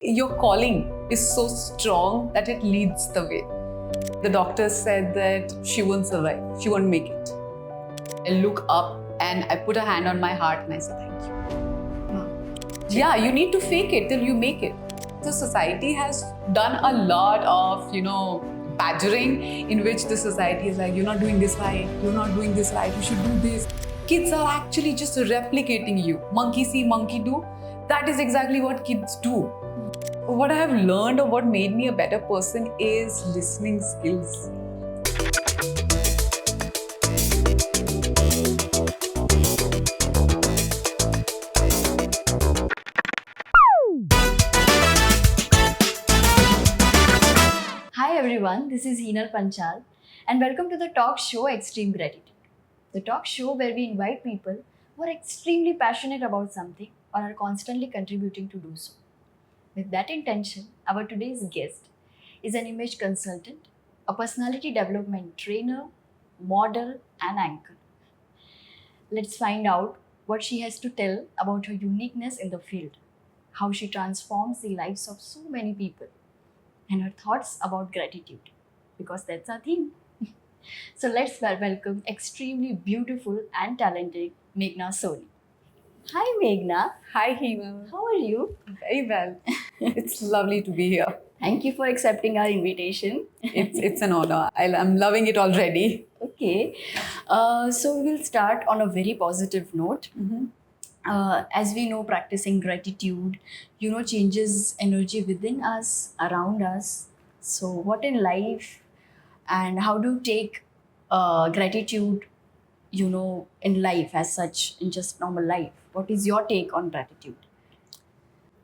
Your calling is so strong that it leads the way. The doctor said that she won't survive, she won't make it. I look up and I put a hand on my heart and I say, thank you. Wow. Yeah, you need to fake it till you make it. So society has done a lot of, badgering, in which the society is like, you're not doing this right, you're not doing this right, you should do this. Kids are actually just replicating you. Monkey see, monkey do. That is exactly what kids do. What I have learned or what made me a better person is listening skills. Hi everyone, this is Heenal Panchal and welcome to the talk show Extreme Gratitude. The talk show where we invite people who are extremely passionate about something or are constantly contributing to do so. With that intention, our today's guest is an image consultant, a personality development trainer, model, and anchor. Let's find out what she has to tell about her uniqueness in the field, how she transforms the lives of so many people, and her thoughts about gratitude, because that's our theme. So let's welcome extremely beautiful and talented Meghna Soni. Hi Meghna, Hi, Heenal. how are you? Very well. It's lovely to be here. Thank you for accepting our invitation. It's an honor. I'm loving it already. Okay, so we will start on a very positive note. As we know, practicing gratitude, changes energy within us, around us. So, what in life and how do you take gratitude, in life as such, in just normal life? What is your take on gratitude?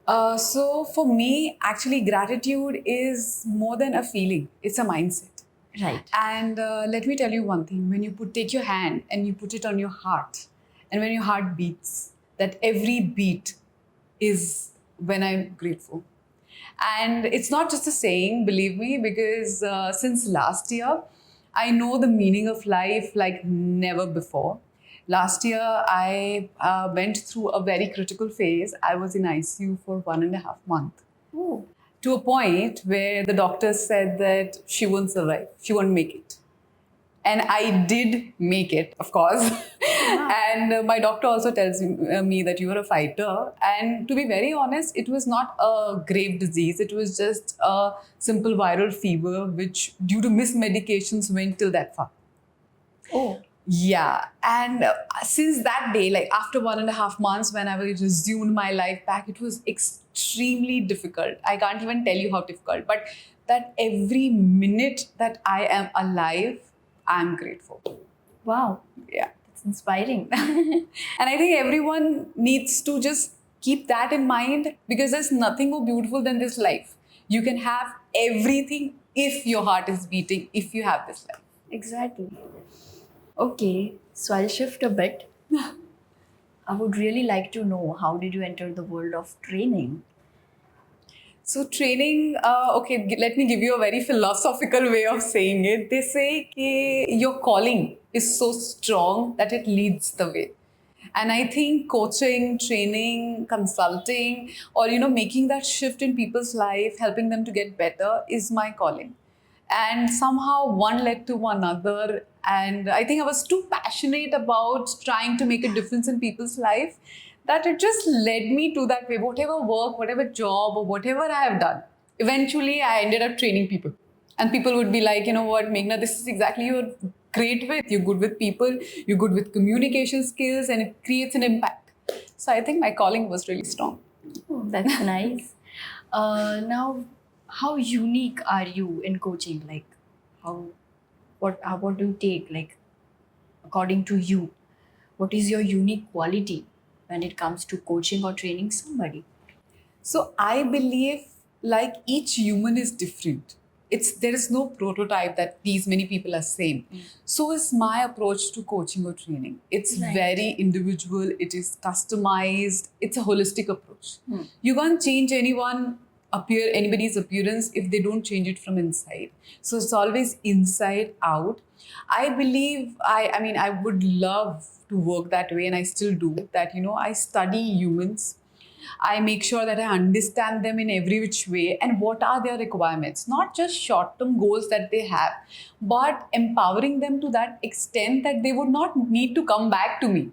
So for me, actually, gratitude is more than a feeling. It's a mindset. Right. And let me tell you one thing: when you take your hand and you put it on your heart, and when your heart beats, that every beat is when I'm grateful. And it's not just a saying, believe me, because since last year, I know the meaning of life like never before. Last year, I went through a very critical phase. I was in ICU for 1.5 months, Oh, to a point where the doctors said that she won't survive, she won't make it. And I did make it, of course. And my doctor also tells me that you are a fighter. And to be very honest, it was not a grave disease. It was just a simple viral fever, which due to mismedications went till that far. oh, Yeah. And since that day, like after 1.5 months, when I resumed my life back, it was extremely difficult. I can't even tell you how difficult, but that every minute that I am alive, I'm grateful. wow, Yeah. it's inspiring. And I think everyone needs to just keep that in mind, because there's nothing more beautiful than this life. You can have everything if your heart is beating, if you have this life. Exactly. Okay, so I'll shift a bit. I would really like to know how did you enter the world of training? So training, okay, let me give you a very philosophical way of saying it. They say कि your calling is so strong that it leads the way. And I think coaching, training, consulting, or making that shift in people's life, helping them to get better is my calling. And somehow one led to another. And I think I was too passionate about trying to make a difference in people's life that it just led me to that way. Whatever work, whatever job, or whatever I have done, eventually I ended up training people. And people would be like, you know what, Meghna, this is exactly you're great with. You're good with people, you're good with communication skills, and it creates an impact. So I think my calling was really strong. Oh, that's nice. Now, how unique are you in coaching? Like, what do you take? Like, according to you, what is your unique quality when it comes to coaching or training somebody? So I believe like each human is different. There is no prototype that these many people are same. So is my approach to coaching or training. It's Right. very individual, it is customized, it's a holistic approach. You can't change anybody's appearance if they don't change it from inside. So it's always inside out. I believe I mean I would love to work that way, and I still do that. I study humans. I make sure that I understand them in every which way and what are their requirements. Not just short term goals that they have, but empowering them to that extent that they would not need to come back to me.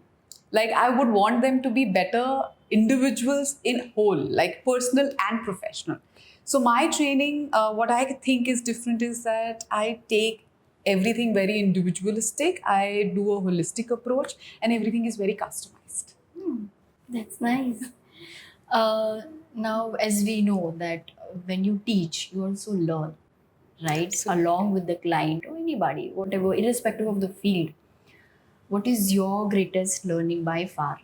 Like, I would want them to be better individuals in whole, like personal and professional. So my training, what I think is different is that I take everything very individualistic. I do a holistic approach, and everything is very customized. That's nice. Uh, Now, as we know that when you teach, you also learn, right? Absolutely. Along with the client or anybody, whatever, irrespective of the field. What is your greatest learning by far?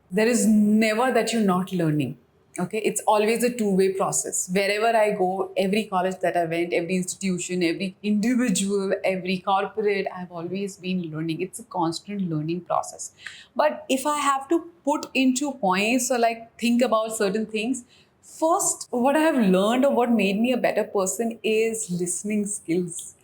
There is never that you're not learning. Okay, it's always a two-way process. Wherever I go, every college that I went, every institution, every individual, every corporate, I've always been learning. It's a constant learning process. But if I have to put into points or like think about certain things, first, what I have learned or what made me a better person is listening skills.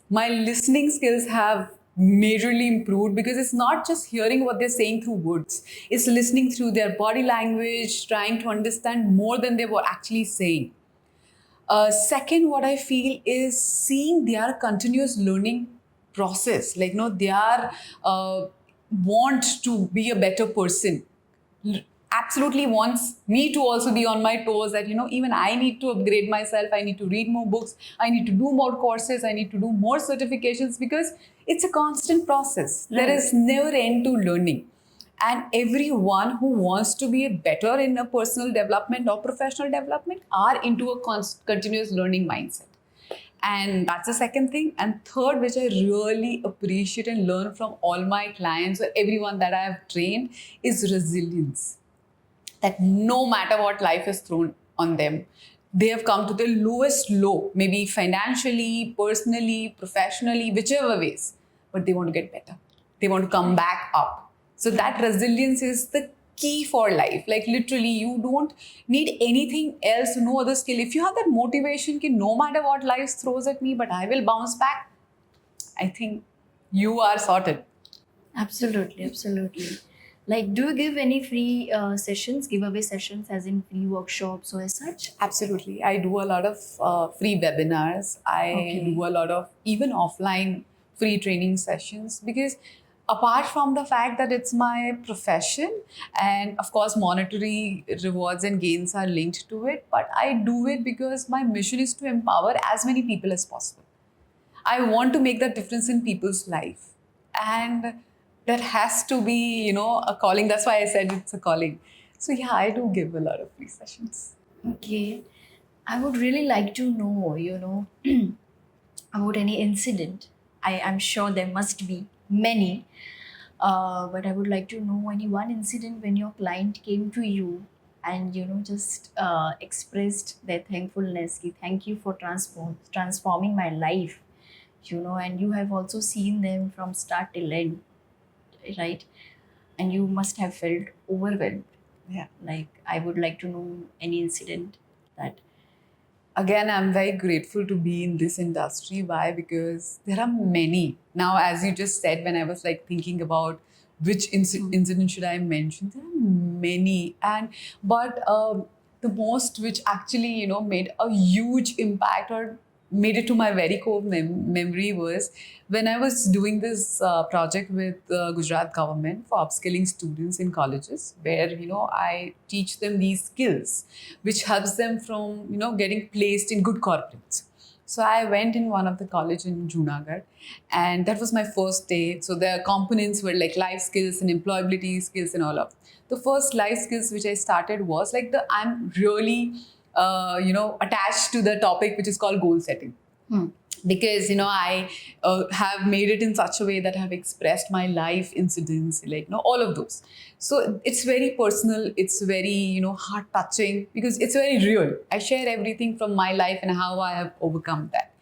My listening skills have majorly improved because it's not just hearing what they're saying through words, it's listening through their body language, trying to understand more than they were actually saying. Second, what I feel is seeing their continuous learning process, like, their want to be a better person absolutely wants me to also be on my toes, that even I need to upgrade myself, I need to read more books, I need to do more courses, I need to do more certifications, because it's a constant process. There Right. is never end to learning, and everyone who wants to be better in a personal development or professional development are into a continuous learning mindset. And that's the second thing. And third, which I really appreciate and learn from all my clients or everyone that I have trained, is resilience. That no matter what life has thrown on them, they have come to the lowest low, maybe financially, personally, professionally, whichever ways, but they want to get better. They want to come back up. So that resilience is the key for life. Like, literally, you don't need anything else, no other skill. If you have that motivation, ki no matter what life throws at me, but I will bounce back, I think you are sorted. Absolutely, absolutely. Like, do you give any free sessions, giveaway sessions, as in free workshops or as such? Absolutely. I do a lot of free webinars. I Okay. do a lot of even offline free training sessions, because apart from the fact that it's my profession, and of course monetary rewards and gains are linked to it, but I do it because my mission is to empower as many people as possible. I want to make that difference in people's life. And that has to be, a calling. That's why I said it's a calling. So yeah, I do give a lot of free sessions. Okay. I would really like to know, about any incident. I'm sure there must be many, but I would like to know any one incident when your client came to you and just expressed their thankfulness. Ki, thank you for transforming my life. And you have also seen them from start till end, right? And you must have felt overwhelmed. Yeah. Like, I would like to know any incident that. Again, I'm very grateful to be in this industry. Why? Because there are many. Now, as you just said, when I was like thinking about which incident should I mention, there are many. And but the most which actually made a huge impact or made it to my very core memory was when I was doing this project with the Gujarat government for upskilling students in colleges, where I teach them these skills, which helps them from getting placed in good corporates. So I went in one of the college in Junagadh, and that was my first day. So the components were like life skills and employability skills and all of. The first life skills which I started was like I'm really attached to the topic which is called goal setting. Because I have made it in such a way that I have expressed my life incidents, like all of those. So it's very personal, it's very heart touching, because it's very real. I share everything from my life and how I have overcome that.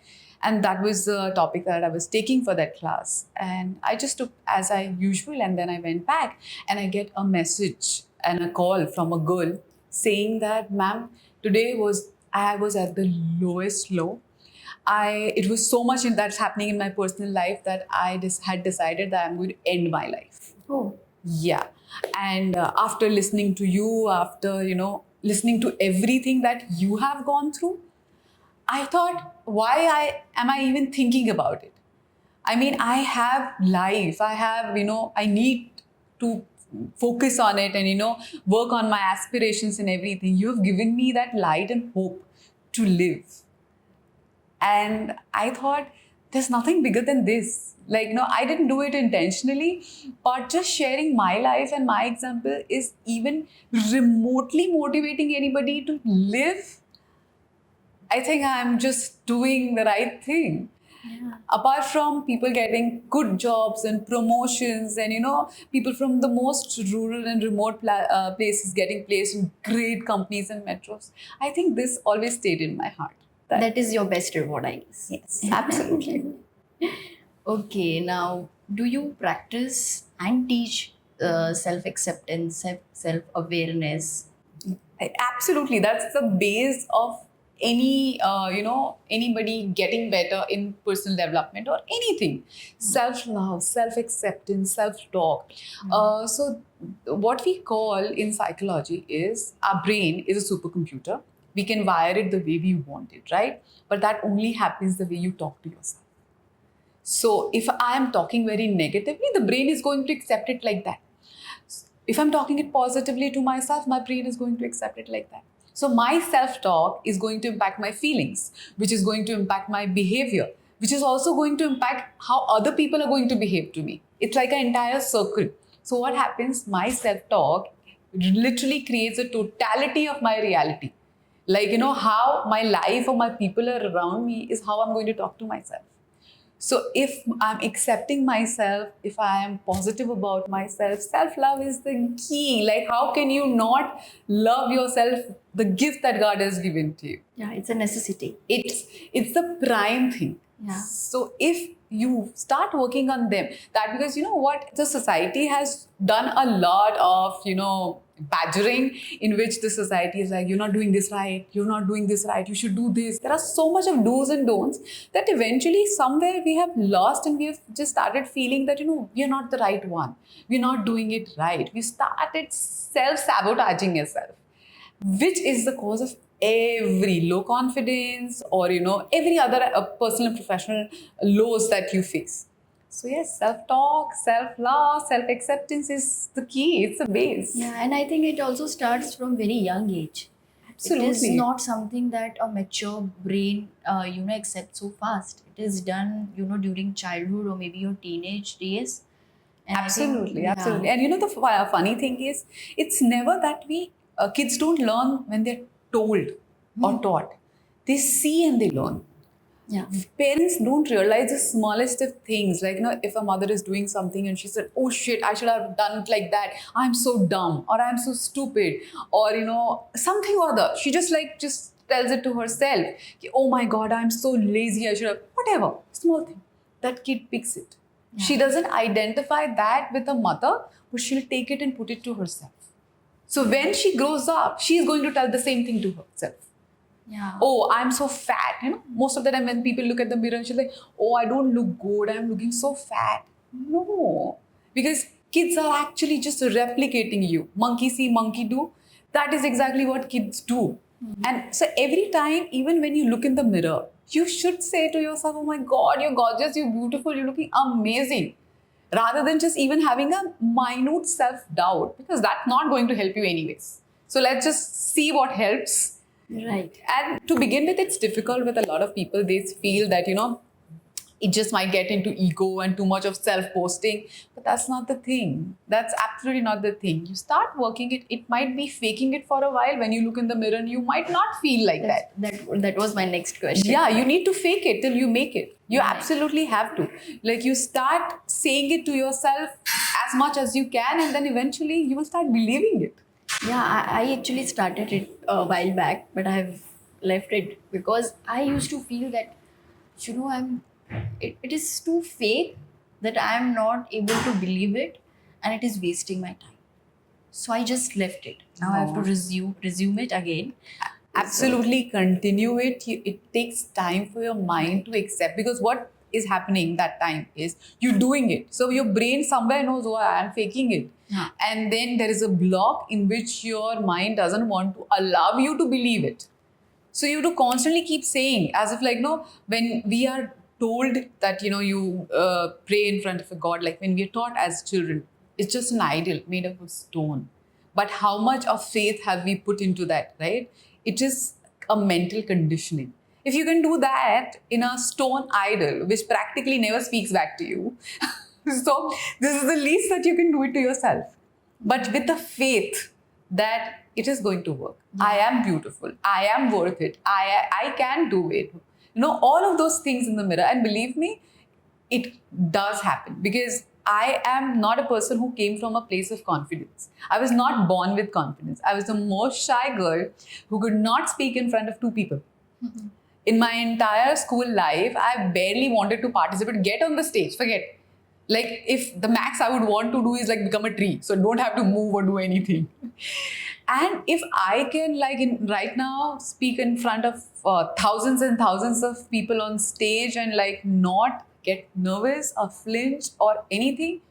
And that was the topic that I was taking for that class, and I just took as I usual, and then I went back and I get a message and a call from a girl saying that, ma'am, today I was at the lowest low. It was so much that's happening in my personal life that I just had decided that I'm going to end my life. Oh. Yeah. And after listening to you, after, listening to everything that you have gone through, I thought, am I even thinking about it? I mean, I have life. I need to focus on it and, work on my aspirations and everything. You've given me that light and hope to live. And I thought, there's nothing bigger than this. Like, I didn't do it intentionally, but just sharing my life and my example is even remotely motivating anybody to live. I think I'm just doing the right thing. Yeah. Apart from people getting good jobs and promotions, and people from the most rural and remote places getting placed in great companies and metros, I think this always stayed in my heart. That is your best reward, I guess. Yes, absolutely. Okay, now do you practice and teach self acceptance, self awareness? Absolutely, that's the base of anybody getting better in personal development or anything. Self-love, self-acceptance, self-talk. So what we call in psychology is our brain is a supercomputer. We can wire it the way we want it, right? But that only happens the way you talk to yourself. So if I am talking very negatively, the brain is going to accept it like that. If I'm talking it positively to myself, my brain is going to accept it like that. So my self-talk is going to impact my feelings, which is going to impact my behavior, which is also going to impact how other people are going to behave to me. It's like an entire circle. So what happens? My self-talk literally creates a totality of my reality. Like, how my life or my people are around me is how I'm going to talk to myself. So if I'm accepting myself, if I am positive about myself, self-love is the key. Like, how can you not love yourself, the gift that God has given to you? Yeah, it's a necessity. It's the prime thing. Yeah. So if you start working on them, that, because you know what, the society has done a lot of badgering, in which the society is like, you're not doing this right, you're not doing this right, you should do this. There are so much of do's and don'ts that eventually somewhere we have lost, and we have just started feeling that we're not the right one, we're not doing it right. We started self-sabotaging yourself, which is the cause of every low confidence, or every other personal and professional lows that you face. So yes, self-talk, self-love, self-acceptance is the key. It's the base. Yeah, and I think it also starts from very young age. It is Absolutely. not something that a mature brain, accepts so fast. It is done, during childhood or maybe your teenage days. And I think, Absolutely, yeah, absolutely. And the funny thing is, it's never that kids don't learn when they're told or taught. They see and they learn. yeah, Parents don't realize the smallest of things. Like, if a mother is doing something and she said, oh shit, I should have done it like that. I'm so dumb, or I'm so stupid, or, something or other. She just tells it to herself. Oh my God, I'm so lazy. I should have, whatever, small thing. That kid picks it. Yeah. She doesn't identify that with a mother, but she'll take it and put it to herself. So when she grows up, she's going to tell the same thing to herself. yeah. Oh, I'm so fat. Most of the time when people look at the mirror and she's like, oh, I don't look good, I'm looking so fat. No, because kids are actually just replicating you. Monkey see, monkey do. That is exactly what kids do. And so every time, even when you look in the mirror, you should say to yourself, oh my God, you're gorgeous, you're beautiful, you're looking amazing. Rather than just even having a minute self-doubt, because that's not going to help you anyways. So let's just see what helps. Right. And to begin with, it's difficult with a lot of people. They feel that, it just might get into ego and too much of self-posting. But that's not the thing. That's absolutely not the thing. You start working it. It might be faking it for a while. When you look in the mirror, and you might not feel like that. That was my next question. Yeah, you need to fake it till you make it. You Right. absolutely have to. Like, you start saying it to yourself as much as you can, and then eventually you will start believing it. Yeah, I actually started it a while back, but I've left it because I used to feel that, it is too fake that I'm not able to believe it, and it is wasting my time. So I just left it. Now I have to No. resume it again. Absolutely continue it. It takes time for your mind to accept, because what is happening that time is you're doing it. So your brain somewhere knows, oh, I'm faking it. Yeah. And then there is a block in which your mind doesn't want to allow you to believe it. So you have to constantly keep saying, as if like, no, when we are told that, you pray in front of a god, like when we are taught as children, it's just an idol made up of stone. But how much of faith have we put into that, right? It is a mental conditioning. If you can do that in a stone idol, which practically never speaks back to you, so this is the least that you can do it to yourself. But with the faith that it is going to work. I am beautiful. I am worth it. I can do it. All of those things in the mirror. And believe me, it does happen because I am not a person who came from a place of confidence. I was not born with confidence. I was the most shy girl who could not speak in front of two people. In my entire school life, I barely wanted to participate, get on the stage, forget. Like, if the max I would want to do is like become a tree, so don't have to move or do anything. And if I can, like, right now, speak in front of thousands and thousands of people on stage and like not get nervous or flinch or anything,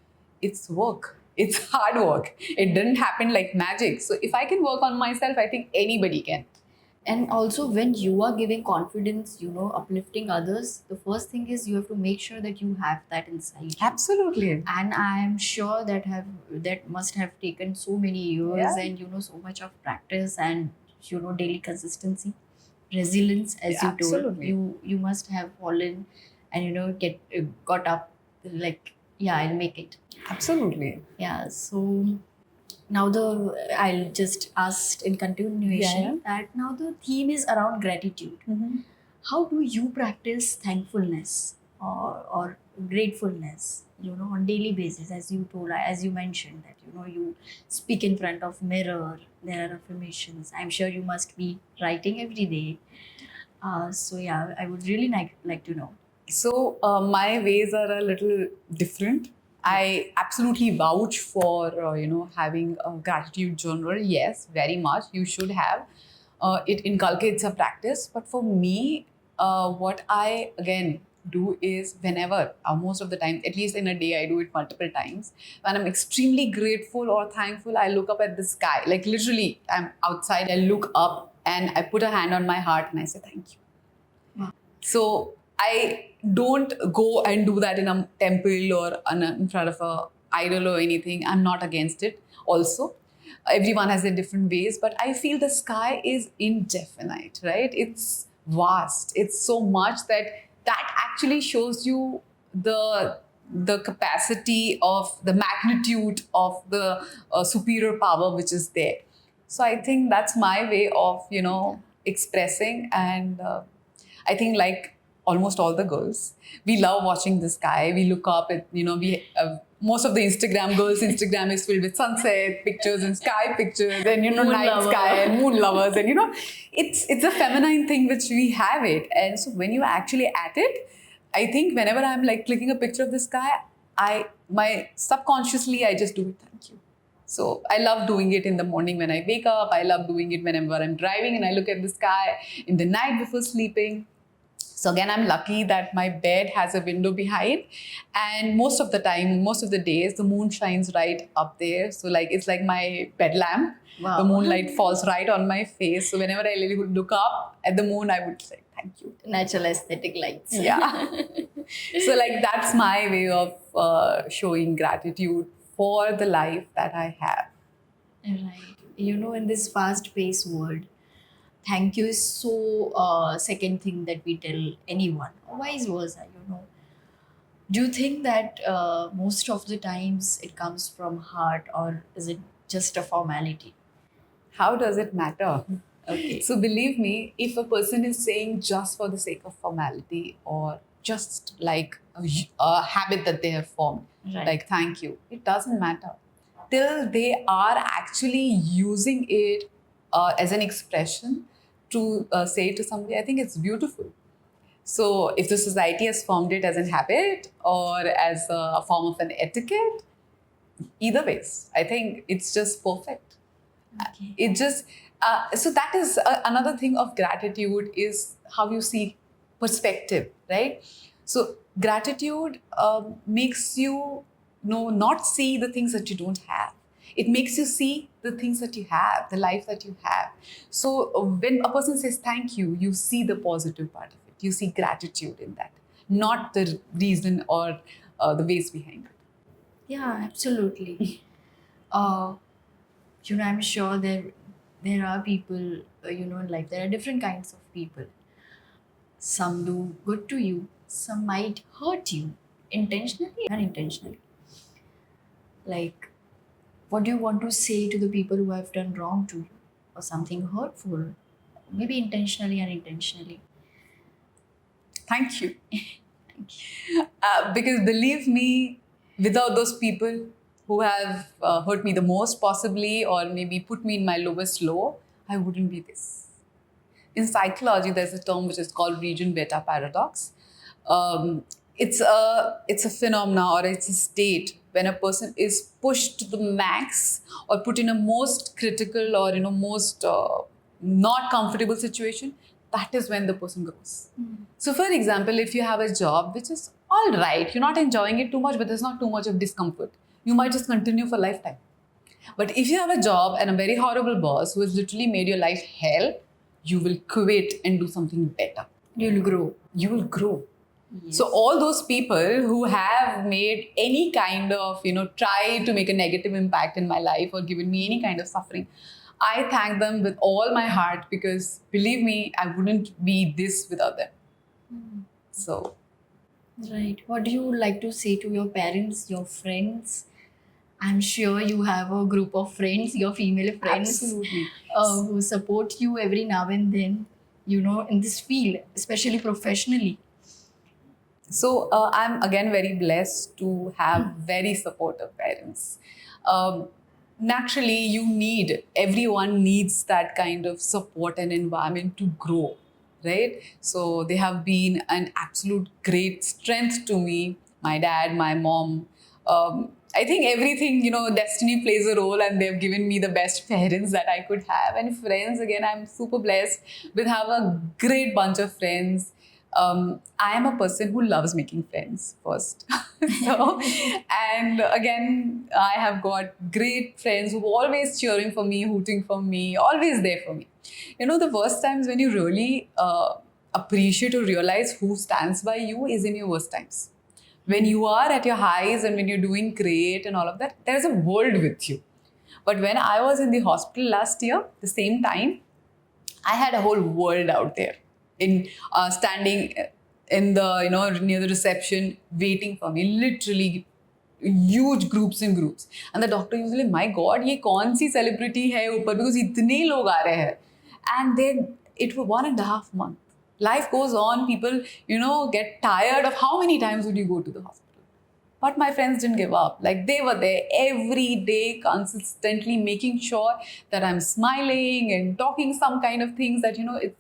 it's work. It's hard work. It didn't happen like magic. So if I can work on myself, I think anybody can. And also, when you are giving confidence, uplifting others, the first thing is you have to make sure that you have that inside you. Absolutely. And I am sure that must have taken so many years Yeah. and so much of practice and daily consistency, resilience, as Yeah, you told. absolutely. You must have fallen and got up, like, yeah, I'll make it. Absolutely. Yeah. So now I'll just ask in continuation Yeah. that now the theme is around gratitude. How do you practice thankfulness or gratefulness on daily basis, as you told, as you mentioned that you speak in front of mirror, there are affirmations, I'm sure you must be writing every day. So yeah, I would really like to know. So my ways are a little different. I absolutely vouch for having a gratitude journal. Yes, very much. You should have. It inculcates a practice. But for me, what I again do is whenever, most of the time, at least in a day, I do it multiple times. When I'm extremely grateful or thankful, I look up at the sky. Like literally, I'm outside. I look up and I put a hand on my heart and I say thank you. Wow. So I don't go and do that in a temple or in front of a idol or anything. I'm not against it. Also, everyone has their different ways, but I feel the sky is indefinite, right? It's vast. It's so much that actually shows you the capacity of the magnitude of the superior power which is there. So I think that's my way of expressing and. I think like almost all the girls, we love watching the sky. We look up at, we most of the Instagram girls, Instagram is filled with sunset pictures and sky pictures and, Moon night lover. sky and moon lovers. And, it's a feminine thing which we have it. And so when you're actually at it, I think whenever I'm like clicking a picture of the sky, my subconsciously, I just do it. Thank you. So I love doing it in the morning when I wake up. I love doing it whenever I'm driving and I look at the sky in the night before sleeping. So again, I'm lucky that my bed has a window behind, and most of the time, most of the days, the moon shines right up there. So like it's like my bed lamp. Wow. The moonlight falls right on my face. So whenever I look up at the moon, I would say thank you. Natural aesthetic lights. Yeah. So like that's my way of showing gratitude for the life that I have. Right. In this fast-paced world, thank you is so second thing that we tell anyone. Or vice versa. Do you think that most of the times it comes from heart, or is it just a formality? How does it matter? Okay. So believe me, if a person is saying just for the sake of formality or just like a habit that they have formed, Right. like thank you, it doesn't matter. Till they are actually using it as an expression to say to somebody, I think it's beautiful. So if the society has formed it as a habit or as a form of an etiquette, either ways, I think it's just perfect. Okay. It just so that is another thing of gratitude is how you see perspective, right? So gratitude makes you not see the things that you don't have. It makes you see the things that you have, the life that you have. So when a person says thank you, you see the positive part of it. You see gratitude in that, not the reason or the ways behind it. Yeah, absolutely. uh, I'm sure there are people, in life there are different kinds of people. Some do good to you, some might hurt you intentionally and unintentionally. Like, what do you want to say to the people who have done wrong to you or something hurtful, maybe intentionally and unintentionally? Thank you. Because believe me, without those people who have hurt me the most, possibly, or maybe put me in my lowest low, I wouldn't be this. In psychology, there's a term which is called region beta paradox. It's a phenomena, or it's a state when a person is pushed to the max or put in a most critical or most not comfortable situation. That is when the person grows. So, for example, if you have a job which is all right, you're not enjoying it too much, but there's not too much of discomfort, you might just continue for lifetime. But if you have a job and a very horrible boss who has literally made your life hell, you will quit and do something better. You'll grow. You will grow. Yes. So all those people who have made any kind of, try to make a negative impact in my life or given me any kind of suffering, I thank them with all my heart, because believe me, I wouldn't be this without them. So Right. What do you like to say to your parents, your friends? I'm sure you have a group of friends, your female friends, absolutely. who support you every now and then, in this field, especially professionally. So I'm again very blessed to have very supportive parents. Naturally, everyone needs that kind of support and environment to grow, right? So they have been an absolute great strength to me. My dad, my mom. I think everything, destiny plays a role, and they've given me the best parents that I could have. And friends, again, I'm super blessed with have a great bunch of friends. I am a person who loves making friends first. So, and again, I have got great friends who are always cheering for me, hooting for me, always there for me. The worst times when you really appreciate or realize who stands by you is in your worst times. When you are at your highs and when you're doing great and all of that, there's a world with you. But when I was in the hospital last year, the same time, I had a whole world out there in standing in the near the reception waiting for me, literally huge groups and groups. And the doctor usually, my God, ये कौन सी celebrity है ऊपर, because इतने लोग आ रहे हैं. And then it was 1.5 months. Life goes on. People get tired of how many times would you go to the hospital. But my friends didn't give up. Like, they were there every day, consistently making sure that I'm smiling and talking some kind of things that, it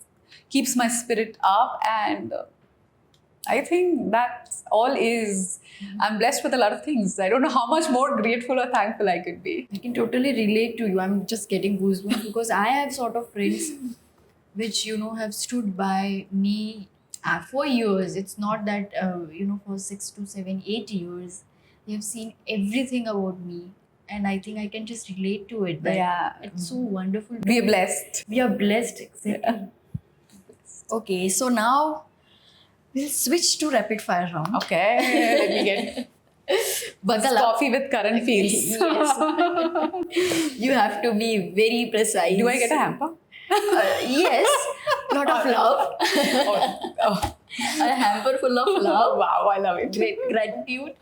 keeps my spirit up. And I think that's all is. I'm blessed with a lot of things. I don't know how much more grateful or thankful I could be. I can totally relate to you. I'm just getting goosebumps because I have sort of friends which have stood by me for years. It's not that for 6 to 7, 8 years they have seen everything about me, and I think I can just relate to it. That Yeah. it's so wonderful. We are blessed. We are blessed, exactly. Okay, so now we'll switch to rapid fire round. Okay, let me get Buckle up. coffee with current feels. Yes. You have to be very precise. Do I get a hamper? Yes, lot of love. Oh. A hamper full of love. Wow, I love it. Great gratitude.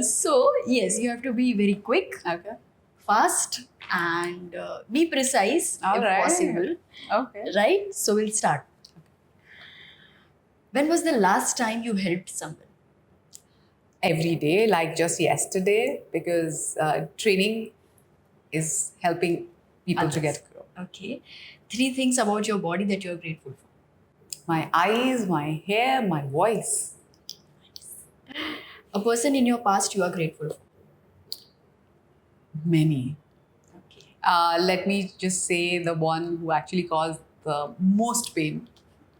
So yes, you have to be very quick, Okay. fast, and be precise All if right. possible. Okay. Right? So we'll start. When was the last time you helped someone? Every day, like just yesterday, because training is helping people to Others. get grow. Okay. 3 things about your body that you're grateful for. My eyes, my hair, my voice. A person in your past you are grateful for. Many. Okay. Let me just say the one who actually caused the most pain.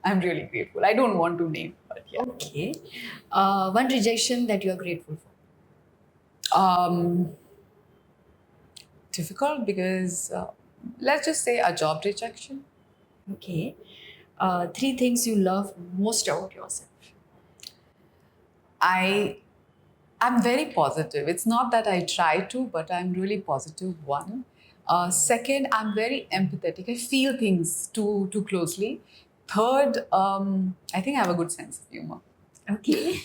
I'm really grateful. I don't want to name, but yeah. Okay. One rejection that you are grateful for. difficult because let's just say a job rejection. Okay. Three things you love most about yourself. I'm very positive. It's not that I try to, but I'm really positive. One. Second, I'm very empathetic. I feel things too closely. Third, I think I have a good sense of humor. Okay.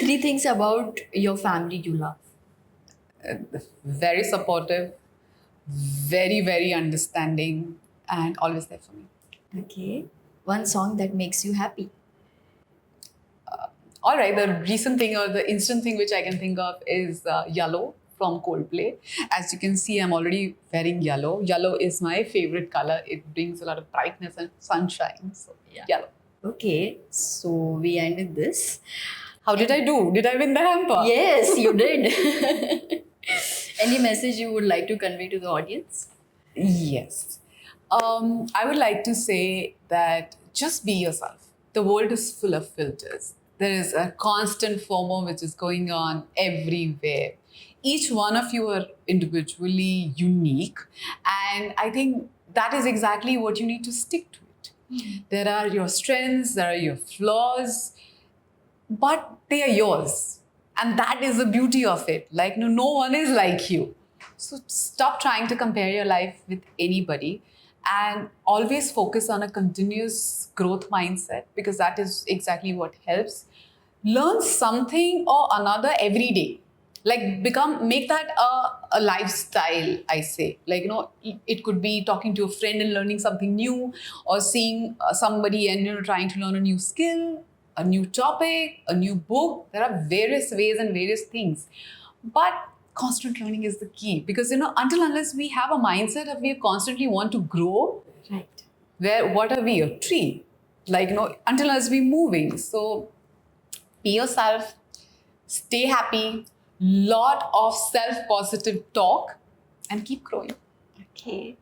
Three things about your family you love. Very supportive, very understanding, and always there for me. Okay. One song that makes you happy. All right, the recent thing or the instant thing which I can think of is yellow from Coldplay. As you can see, I'm already wearing yellow. Yellow is my favorite color. It brings a lot of brightness and sunshine. So, Yeah. yellow. Okay. So we ended this. How did I do? Did I win the hamper? Yes, you did. Any message you would like to convey to the audience? Yes. I would like to say that just be yourself. The world is full of filters. There is a constant FOMO which is going on everywhere. Each one of you are individually unique. And I think that is exactly what you need to stick to it. There are your strengths, there are your flaws, but they are yours. And that is the beauty of it. Like, no one is like you. So stop trying to compare your life with anybody and always focus on a continuous growth mindset because that is exactly what helps. Learn something or another every day. Like make that a lifestyle, I say. Like, it could be talking to a friend and learning something new or seeing somebody and, trying to learn a new skill, a new topic, a new book. There are various ways and various things. But constant learning is the key because, until unless we have a mindset of we constantly want to grow, Right. what are we? A tree. Like, until unless we're moving. So be yourself, stay happy, lot of self-positive talk, and keep growing. Okay.